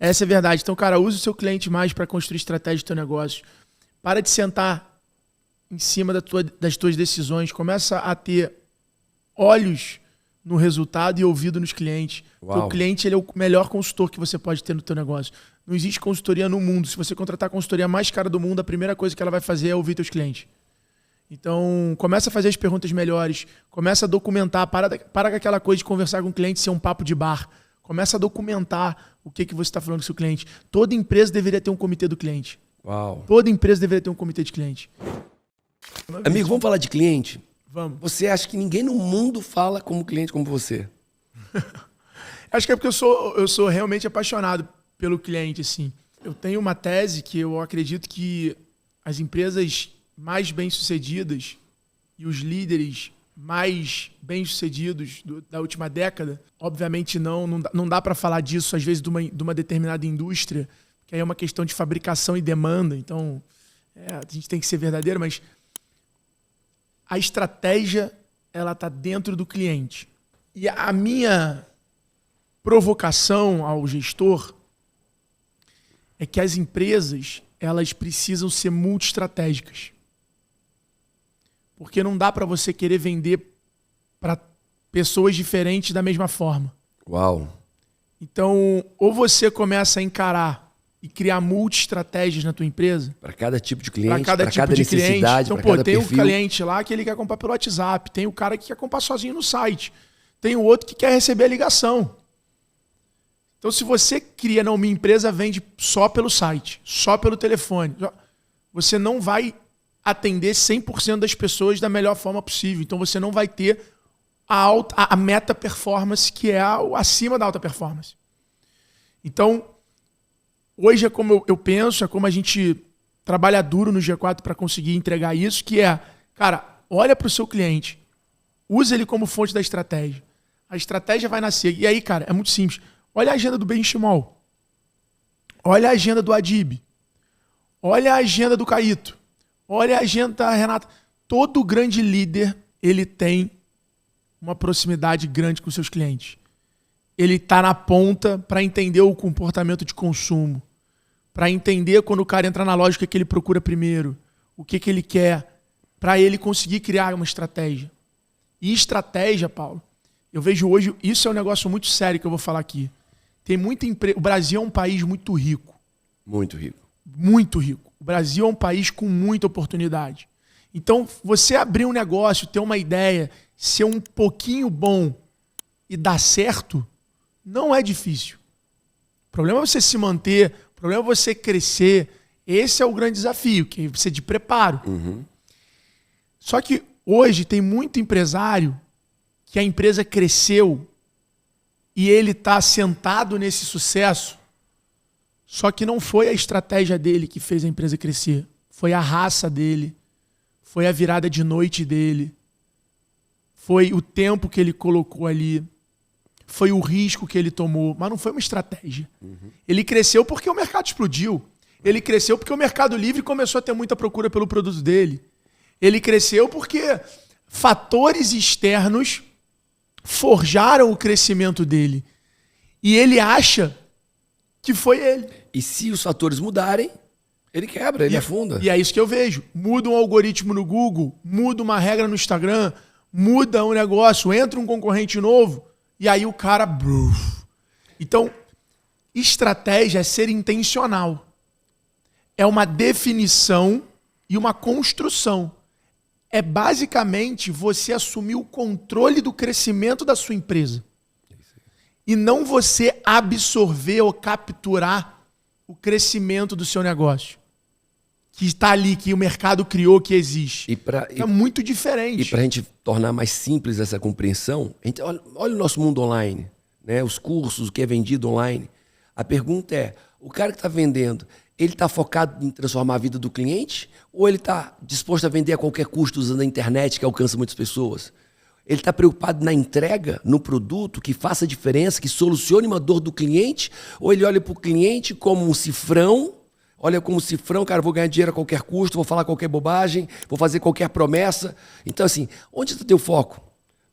Essa é a verdade. Então, cara, use o seu cliente mais para construir estratégia do teu negócio. Para de sentar em cima das tuas decisões. Começa a ter olhos no resultado e ouvido nos clientes. O cliente ele é o melhor consultor que você pode ter no teu negócio. Não existe consultoria no mundo. Se você contratar a consultoria mais cara do mundo, a primeira coisa que ela vai fazer é ouvir teus clientes. Então, começa a fazer as perguntas melhores. Começa a documentar. Para com aquela coisa de conversar com o cliente ser um papo de bar. Começa a documentar o que você está falando com o seu cliente. Toda empresa deveria ter um comitê do cliente. Uau. Toda empresa deveria ter um comitê de cliente. Amigo, vamos falar de cliente? Vamos. Você acha que ninguém no mundo fala como cliente como você? Acho que é porque eu sou realmente apaixonado pelo cliente, assim. Eu tenho uma tese que eu acredito que as empresas mais bem-sucedidas e os líderes mais bem-sucedidos da última década, obviamente não dá para falar disso, às vezes, de uma determinada indústria, que aí é uma questão de fabricação e demanda, então a gente tem que ser verdadeiro, mas a estratégia ela está dentro do cliente. E a minha provocação ao gestor é que as empresas elas precisam ser multi-estratégicas. Porque não dá para você querer vender para pessoas diferentes da mesma forma. Uau! Então, ou você começa a encarar e criar multi-estratégias na tua empresa. Para cada tipo de cliente, para cada tipo de necessidade, cliente. Então, tem perfil. O cliente lá que ele quer comprar pelo WhatsApp, tem o cara que quer comprar sozinho no site, tem o outro que quer receber a ligação. Então, se você cria, não, minha empresa vende só pelo site, só pelo telefone, você não vai atender 100% das pessoas da melhor forma possível. Então, você não vai ter a meta performance, que é acima da alta performance. Então, hoje é como eu penso, é como a gente trabalha duro no G4 para conseguir entregar isso, que é, cara, olha para o seu cliente, usa ele como fonte da estratégia. A estratégia vai nascer. E aí, cara, é muito simples. Olha a agenda do Benchimol. Olha a agenda do Adib. Olha a agenda do Caíto. Olha a agenda da Renata. Todo grande líder, ele tem uma proximidade grande com seus clientes. Ele está na ponta para entender o comportamento de consumo, para entender quando o cara entra na loja o que ele procura primeiro, o que ele quer, para ele conseguir criar uma estratégia. E estratégia, Paulo, eu vejo hoje, isso é um negócio muito sério que eu vou falar aqui. Tem muita empresa. O Brasil é um país muito rico. Muito rico. Muito rico. O Brasil é um país com muita oportunidade. Então, você abrir um negócio, ter uma ideia, ser um pouquinho bom e dar certo, não é difícil. O problema é você se manter, o problema é você crescer. Esse é o grande desafio, que precisa de preparo. Uhum. Só que hoje tem muito empresário que a empresa cresceu e ele está sentado nesse sucesso, só que não foi a estratégia dele que fez a empresa crescer. Foi a raça dele, foi a virada de noite dele, foi o tempo que ele colocou ali, foi o risco que ele tomou, mas não foi uma estratégia. Uhum. Ele cresceu porque o mercado explodiu. Ele cresceu porque o Mercado Livre começou a ter muita procura pelo produto dele. Ele cresceu porque fatores externos forjaram o crescimento dele. E ele acha que foi ele. E se os fatores mudarem, ele quebra, ele afunda. E é isso que eu vejo. Muda um algoritmo no Google, muda uma regra no Instagram, muda um negócio, entra um concorrente novo, e aí o cara... Então, estratégia é ser intencional. É uma definição e uma construção. É basicamente você assumir o controle do crescimento da sua empresa. E não você absorver ou capturar o crescimento do seu negócio. Que está ali, que o mercado criou, que existe. É muito diferente. E para a gente tornar mais simples essa compreensão, olha o nosso mundo online, né? Os cursos, o que é vendido online. A pergunta é, o cara que está vendendo, ele está focado em transformar a vida do cliente ou ele está disposto a vender a qualquer custo usando a internet que alcança muitas pessoas? Ele está preocupado na entrega, no produto, que faça diferença, que solucione uma dor do cliente? Ou ele olha para o cliente como um cifrão, olha como cifrão, cara, vou ganhar dinheiro a qualquer custo, vou falar qualquer bobagem, vou fazer qualquer promessa. Então, assim, onde está o teu foco?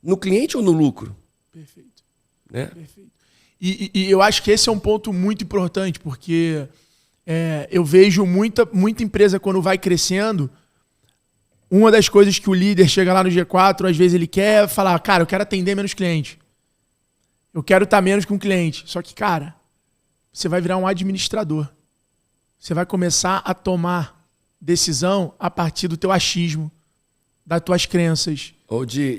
No cliente ou no lucro? Perfeito. Né? Perfeito. E eu acho que esse é um ponto muito importante, porque eu vejo muita empresa quando vai crescendo, uma das coisas que o líder chega lá no G4, às vezes ele quer falar, cara, eu quero atender menos cliente. Eu quero estar menos com o cliente. Só que, cara, você vai virar um administrador. Você vai começar a tomar decisão a partir do teu achismo, das tuas crenças,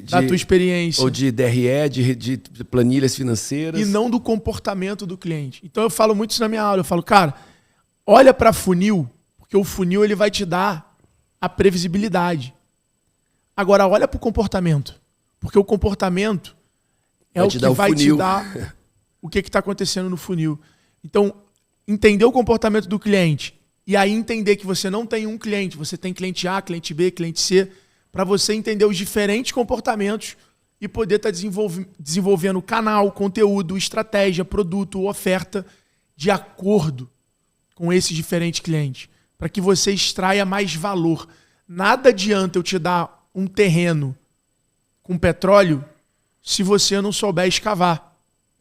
da tua experiência. Ou de DRE, de planilhas financeiras. E não do comportamento do cliente. Então eu falo muito isso na minha aula. Eu falo, cara, olha para funil, porque o funil ele vai te dar a previsibilidade. Agora olha para o comportamento, porque o comportamento é o que vai te dar o que está acontecendo no funil. Então, entender o comportamento do cliente e aí entender que você não tem um cliente, você tem cliente A, cliente B, cliente C, para você entender os diferentes comportamentos e poder estar desenvolvendo canal, conteúdo, estratégia, produto, oferta de acordo com esses diferentes clientes, para que você extraia mais valor. Nada adianta eu te dar um terreno com petróleo se você não souber escavar,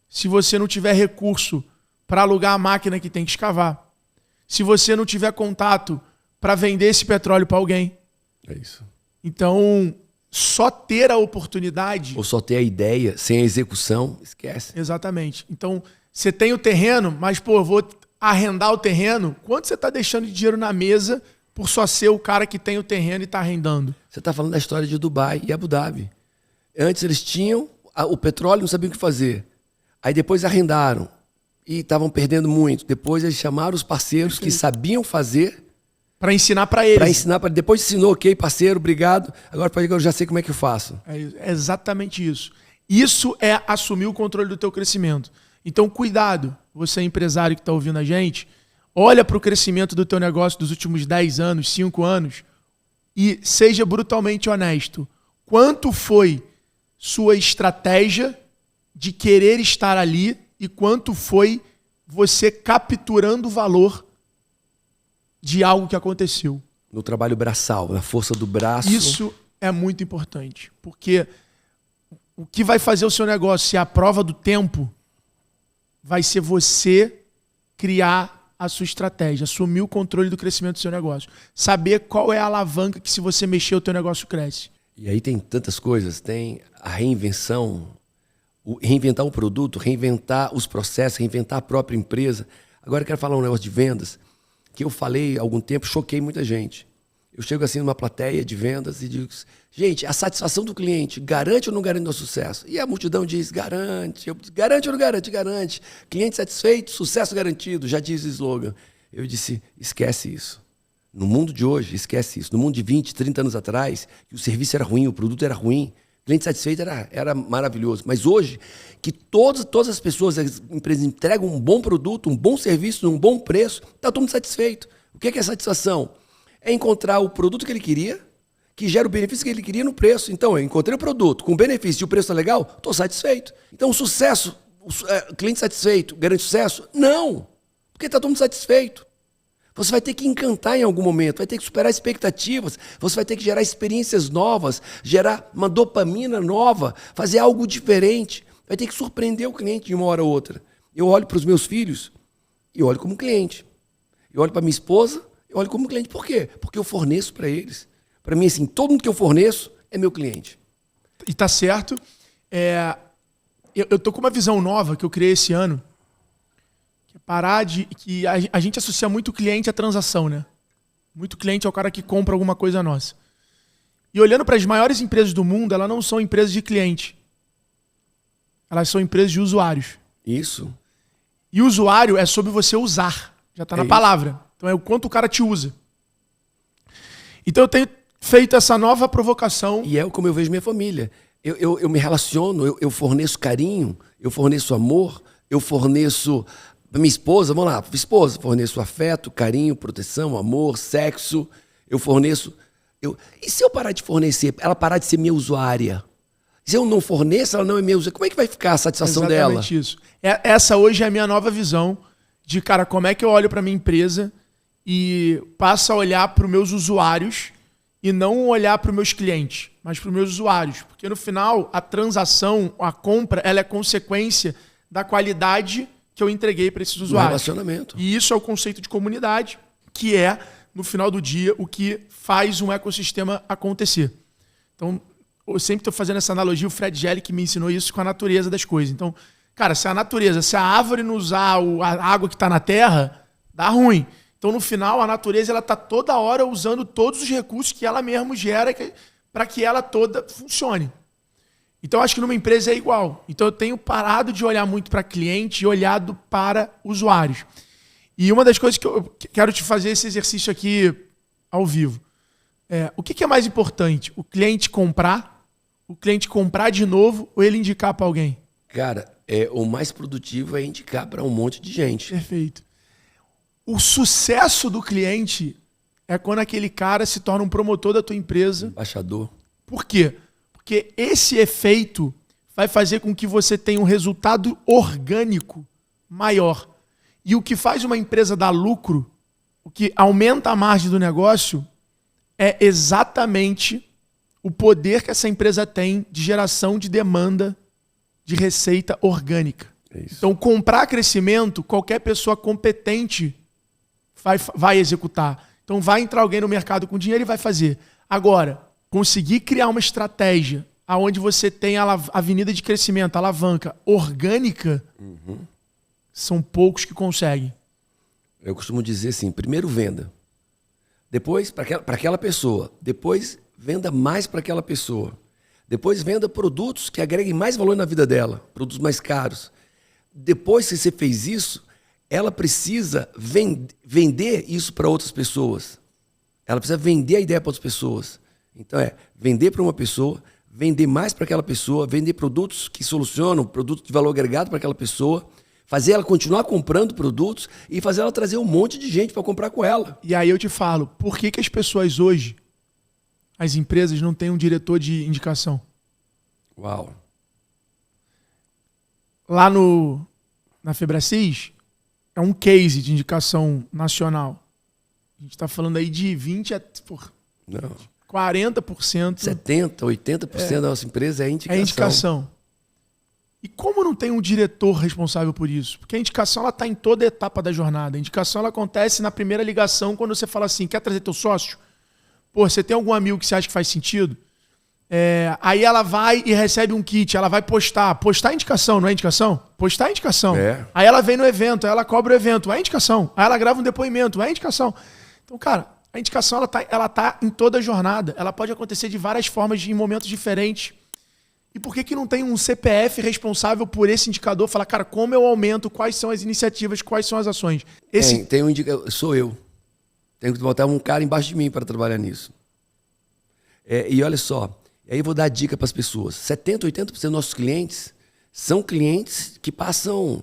se você não tiver recurso para alugar a máquina que tem que escavar, se você não tiver contato para vender esse petróleo para alguém. É isso. Então, só ter a oportunidade... Ou só ter a ideia, sem a execução, esquece. Exatamente. Então, você tem o terreno, mas, pô, eu vou arrendar o terreno. Quanto você está deixando de dinheiro na mesa por só ser o cara que tem o terreno e está arrendando? Você está falando da história de Dubai e Abu Dhabi. Antes eles tinham o petróleo, não sabiam o que fazer. Aí depois arrendaram e estavam perdendo muito. Depois eles chamaram os parceiros que sabiam fazer... Para ensinar para eles. Para ensinar para depois ensinou, ok, parceiro, obrigado. Agora eu já sei como é que eu faço. É exatamente isso. Isso é assumir o controle do teu crescimento. Então, cuidado, você empresário que está ouvindo a gente, olha para o crescimento do teu negócio dos últimos 10 anos, 5 anos e seja brutalmente honesto. Quanto foi sua estratégia de querer estar ali e quanto foi você capturando o valor de algo que aconteceu. No trabalho braçal, na força do braço. Isso é muito importante, porque o que vai fazer o seu negócio ser a prova do tempo vai ser você criar a sua estratégia, assumir o controle do crescimento do seu negócio. Saber qual é a alavanca que se você mexer o teu negócio cresce. E aí tem tantas coisas, tem a reinvenção, reinventar um produto, reinventar os processos, reinventar a própria empresa. Agora eu quero falar um negócio de vendas, que eu falei há algum tempo, choquei muita gente. Eu chego assim numa plateia de vendas e digo, gente, a satisfação do cliente garante ou não garante o nosso sucesso? E a multidão diz, garante. Eu digo, garante ou não garante? Garante. Cliente satisfeito, sucesso garantido, já diz o slogan. Eu disse, esquece isso. No mundo de hoje, esquece isso. No mundo de 20, 30 anos atrás, que o serviço era ruim, o produto era ruim, cliente satisfeito era maravilhoso. Mas hoje, que todas as pessoas, as empresas entregam um bom produto, um bom serviço, um bom preço, está todo mundo satisfeito. O que é satisfação? É encontrar o produto que ele queria, que gera o benefício que ele queria no preço. Então, eu encontrei o produto com benefício e o preço é legal, estou satisfeito. Então, o sucesso, o cliente satisfeito garante sucesso? Não, porque está todo mundo satisfeito. Você vai ter que encantar em algum momento, vai ter que superar expectativas, você vai ter que gerar experiências novas, gerar uma dopamina nova, fazer algo diferente. Vai ter que surpreender o cliente de uma hora ou outra. Eu olho para os meus filhos e olho como cliente. Eu olho para minha esposa e olho como cliente. Por quê? Porque eu forneço para eles. Para mim, assim, todo mundo que eu forneço é meu cliente. E tá certo. Eu tô com uma visão nova que eu criei esse ano. Parar de... que a gente associa muito cliente à transação, né? Muito cliente é o cara que compra alguma coisa nossa. E olhando para as maiores empresas do mundo, elas não são empresas de cliente. Elas são empresas de usuários. Isso. E o usuário é sobre você usar. Já está na palavra. Então é o quanto o cara te usa. Então eu tenho feito essa nova provocação. E é como eu vejo minha família. Eu me relaciono, eu forneço carinho, eu forneço amor, eu forneço... Minha esposa, vamos lá, esposa, forneço afeto, carinho, proteção, amor, sexo, eu forneço... E se eu parar de fornecer, ela parar de ser minha usuária? Se eu não forneço, ela não é minha usuária, como é que vai ficar a satisfação dela? Exatamente isso. Essa hoje é a minha nova visão de, cara, como é que eu olho para minha empresa e passo a olhar para os meus usuários e não olhar para os meus clientes, mas para os meus usuários. Porque no final, a transação, a compra, ela é consequência da qualidade que eu entreguei para esses No usuários. relacionamento. E isso é o conceito de comunidade, que é, no final do dia, o que faz um ecossistema acontecer. Então, eu sempre estou fazendo essa analogia, o Fred Gelli que me ensinou isso com a natureza das coisas. Então, cara, se a árvore não usar a água que está na terra, dá ruim. Então, no final, a natureza ela está toda hora usando todos os recursos que ela mesma gera para que ela toda funcione. Então, acho que numa empresa é igual. Então, eu tenho parado de olhar muito para cliente e olhado para usuários. E uma das coisas que eu quero te fazer esse exercício aqui ao vivo. O que é mais importante? O cliente comprar de novo ou ele indicar para alguém? Cara, o mais produtivo é indicar para um monte de gente. Perfeito. O sucesso do cliente é quando aquele cara se torna um promotor da tua empresa. Embaixador. Por quê? Porque esse efeito vai fazer com que você tenha um resultado orgânico maior. E o que faz uma empresa dar lucro, o que aumenta a margem do negócio, é exatamente o poder que essa empresa tem de geração de demanda de receita orgânica. Então, comprar crescimento, qualquer pessoa competente vai executar. Então, vai entrar alguém no mercado com dinheiro e vai fazer. Agora, conseguir criar uma estratégia onde você tem a avenida de crescimento, a alavanca orgânica, são poucos que conseguem. Eu costumo dizer assim, primeiro venda. Depois, para aquela pessoa. Depois, venda mais para aquela pessoa. Depois, venda produtos que agreguem mais valor na vida dela. Produtos mais caros. Depois que você fez isso, ela precisa vender isso para outras pessoas. Ela precisa vender a ideia para outras pessoas. Então, vender para uma pessoa, vender mais para aquela pessoa, vender produtos que solucionam, produtos de valor agregado para aquela pessoa, fazer ela continuar comprando produtos e fazer ela trazer um monte de gente para comprar com ela. E aí eu te falo, por que as pessoas hoje, as empresas, não têm um diretor de indicação? Uau! Lá na Febracis, é um case de indicação nacional. A gente está falando aí de 20% a 40%. 70%, 80% da nossa empresa é indicação. É indicação. E como não tem um diretor responsável por isso? Porque a indicação está em toda a etapa da jornada. A indicação ela acontece na primeira ligação, quando você fala assim, quer trazer teu sócio? Pô, você tem algum amigo que você acha que faz sentido? Aí ela vai e recebe um kit, ela vai postar. Postar é indicação, não é indicação? Postar é indicação. Aí ela vem no evento, aí ela cobra o evento, é indicação. Aí ela grava um depoimento, é indicação. Então, cara, a indicação ela tá em toda a jornada. Ela pode acontecer de várias formas, em momentos diferentes. E por que não tem um CPF responsável por esse indicador? Falar, cara, como eu aumento, quais são as iniciativas, quais são as ações? Tem um indicador, sou eu. Tenho que botar um cara embaixo de mim para trabalhar nisso. E olha só, aí eu vou dar dica para as pessoas. 70%, 80% dos nossos clientes são clientes que passam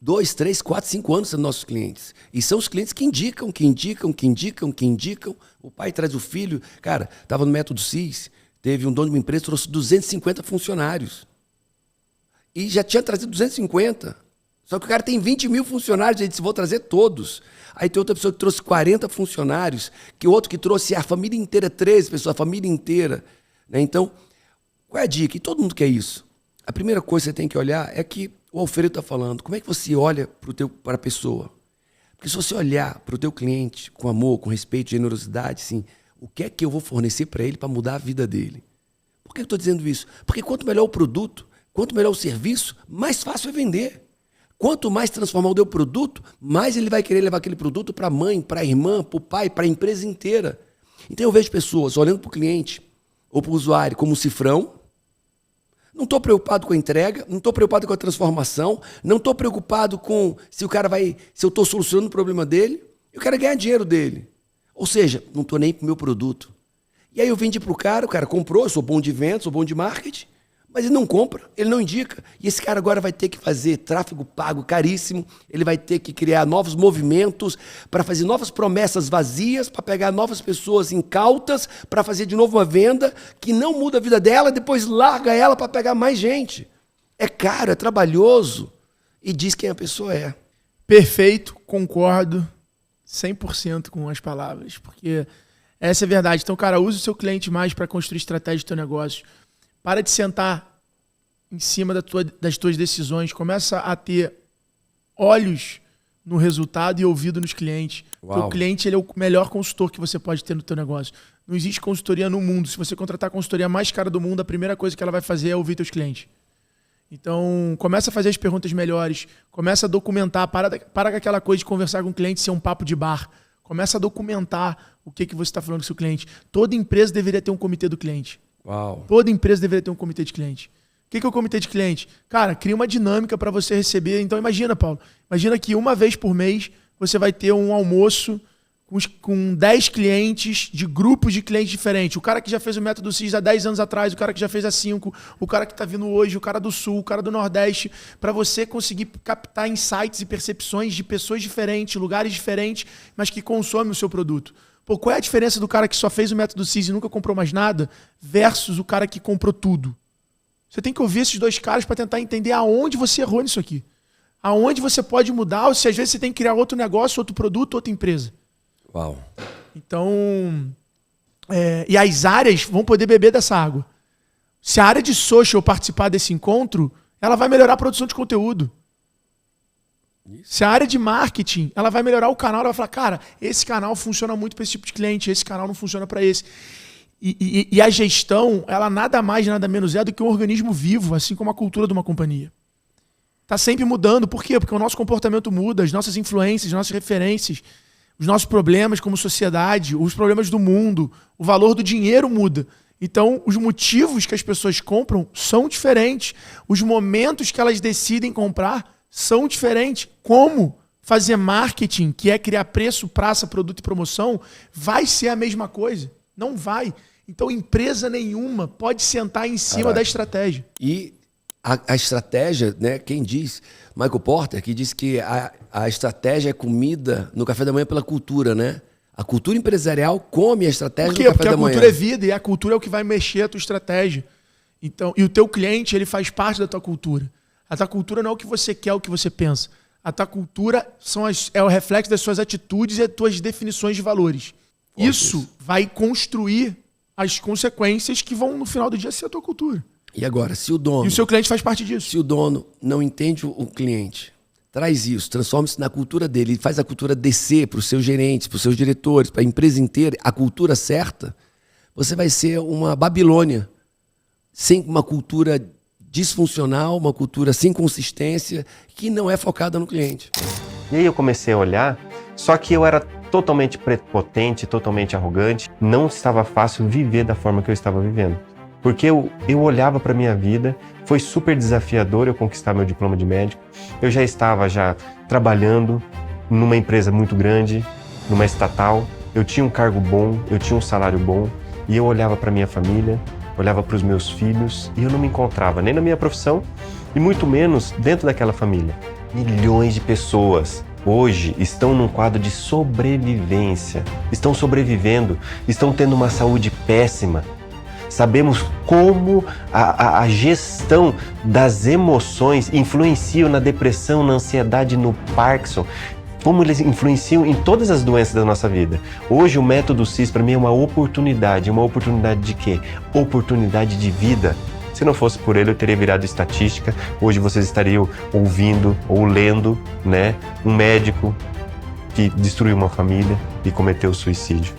2, 3, 4, 5 anos sendo nossos clientes. E são os clientes que indicam. O pai traz o filho. Cara, estava no Método CIS, teve um dono de uma empresa que trouxe 250 funcionários. E já tinha trazido 250. Só que o cara tem 20 mil funcionários, ele disse, vou trazer todos. Aí tem outra pessoa que trouxe 40 funcionários, que outro que trouxe a família inteira, 13 pessoas, a família inteira. Então, qual é a dica? E todo mundo quer isso. A primeira coisa que você tem que olhar é que o Alfredo está falando. Como é que você olha para a pessoa? Porque se você olhar para o teu cliente com amor, com respeito, generosidade, assim, o que é que eu vou fornecer para ele para mudar a vida dele? Por que eu estou dizendo isso? Porque quanto melhor o produto, quanto melhor o serviço, mais fácil é vender. Quanto mais transformar o teu produto, mais ele vai querer levar aquele produto para a mãe, para a irmã, para o pai, para a empresa inteira. Então eu vejo pessoas olhando para o cliente ou para o usuário como um cifrão. Não estou preocupado com a entrega, não estou preocupado com a transformação, não estou preocupado com se eu estou solucionando o problema dele, eu quero ganhar dinheiro dele. Ou seja, não estou nem para o meu produto. E aí eu vendi para o cara comprou, eu sou bom de vendas, sou bom de marketing, mas ele não compra, ele não indica. E esse cara agora vai ter que fazer tráfego pago caríssimo, ele vai ter que criar novos movimentos para fazer novas promessas vazias, para pegar novas pessoas incautas, para fazer de novo uma venda que não muda a vida dela, depois larga ela para pegar mais gente. É caro, é trabalhoso e diz quem a pessoa é. Perfeito, concordo 100% com as palavras, porque essa é a verdade. Então, cara, use o seu cliente mais para construir estratégia do teu negócio. Para de sentar em cima das tuas decisões, começa a ter olhos no resultado e ouvido nos clientes. O cliente ele é o melhor consultor que você pode ter no teu negócio. Não existe consultoria no mundo. Se você contratar a consultoria mais cara do mundo, a primeira coisa que ela vai fazer é ouvir teus clientes. Então, começa a fazer as perguntas melhores, começa a documentar, para com aquela coisa de conversar com o cliente ser um papo de bar. Começa a documentar o que você está falando com o seu cliente. Toda empresa deveria ter um comitê do cliente. Toda empresa deveria ter um comitê de cliente. O que é o comitê de cliente? Cara, cria uma dinâmica para você receber. Então imagina, Paulo, imagina que uma vez por mês você vai ter um almoço com 10 clientes de grupos de clientes diferentes. O cara que já fez o método CIS há 10 anos atrás, o cara que já fez há 5, o cara que está vindo hoje, o cara do Sul, o cara do Nordeste, para você conseguir captar insights e percepções de pessoas diferentes, lugares diferentes, mas que consomem o seu produto. Pô, qual é a diferença do cara que só fez o método CIS e nunca comprou mais nada versus o cara que comprou tudo? Você tem que ouvir esses dois caras para tentar entender aonde você errou nisso aqui. Aonde você pode mudar, ou se às vezes você tem que criar outro negócio, outro produto, outra empresa. Então, e as áreas vão poder beber dessa água. Se a área de social participar desse encontro, ela vai melhorar a produção de conteúdo. Se a área de marketing, ela vai melhorar o canal, ela vai falar, cara, esse canal funciona muito para esse tipo de cliente, esse canal não funciona para esse. E a gestão, ela nada mais, nada menos é do que um organismo vivo, assim como a cultura de uma companhia. Está sempre mudando. Por quê? Porque o nosso comportamento muda, as nossas influências, as nossas referências, os nossos problemas como sociedade, os problemas do mundo, o valor do dinheiro muda. Então, os motivos que as pessoas compram são diferentes. Os momentos que elas decidem comprar são diferentes. Como fazer marketing, que é criar preço, praça, produto e promoção, vai ser a mesma coisa? Não vai. Então, empresa nenhuma pode sentar em cima da estratégia. E a estratégia, né? Quem diz? Michael Porter, que diz que a estratégia é comida no café da manhã pela cultura, né? A cultura empresarial come a estratégia no café da manhã. Porque a cultura é vida e a cultura é o que vai mexer a tua estratégia. Então, e o teu cliente, ele faz parte da tua cultura. A tua cultura não é o que você quer, é o que você pensa. A tua cultura é o reflexo das suas atitudes e das tuas definições de valores. Isso vai construir as consequências que vão, no final do dia, ser a tua cultura. E agora, se o dono... E o seu cliente faz parte disso. Se o dono não entende o cliente, traz isso, transforma isso na cultura dele, faz a cultura descer para os seus gerentes, para os seus diretores, para a empresa inteira, a cultura certa, você vai ser uma Babilônia, sem uma cultura disfuncional, uma cultura sem consistência, que não é focada no cliente. E aí eu comecei a olhar, só que eu era totalmente prepotente, totalmente arrogante, não estava fácil viver da forma que eu estava vivendo. Porque eu olhava para a minha vida, foi super desafiador eu conquistar meu diploma de médico. Eu já estava trabalhando numa empresa muito grande, numa estatal. Eu tinha um cargo bom, eu tinha um salário bom. E eu olhava para minha família, olhava para os meus filhos e eu não me encontrava nem na minha profissão e muito menos dentro daquela família. Milhões de pessoas hoje estão num quadro de sobrevivência. Estão sobrevivendo, estão tendo uma saúde péssima. Sabemos como a gestão das emoções influenciam na depressão, na ansiedade, no Parkinson, como eles influenciam em todas as doenças da nossa vida. Hoje o método CIS para mim é uma oportunidade de quê? Oportunidade de vida. Se não fosse por ele, eu teria virado estatística. Hoje vocês estariam ouvindo ou lendo, né, um médico que destruiu uma família e cometeu suicídio.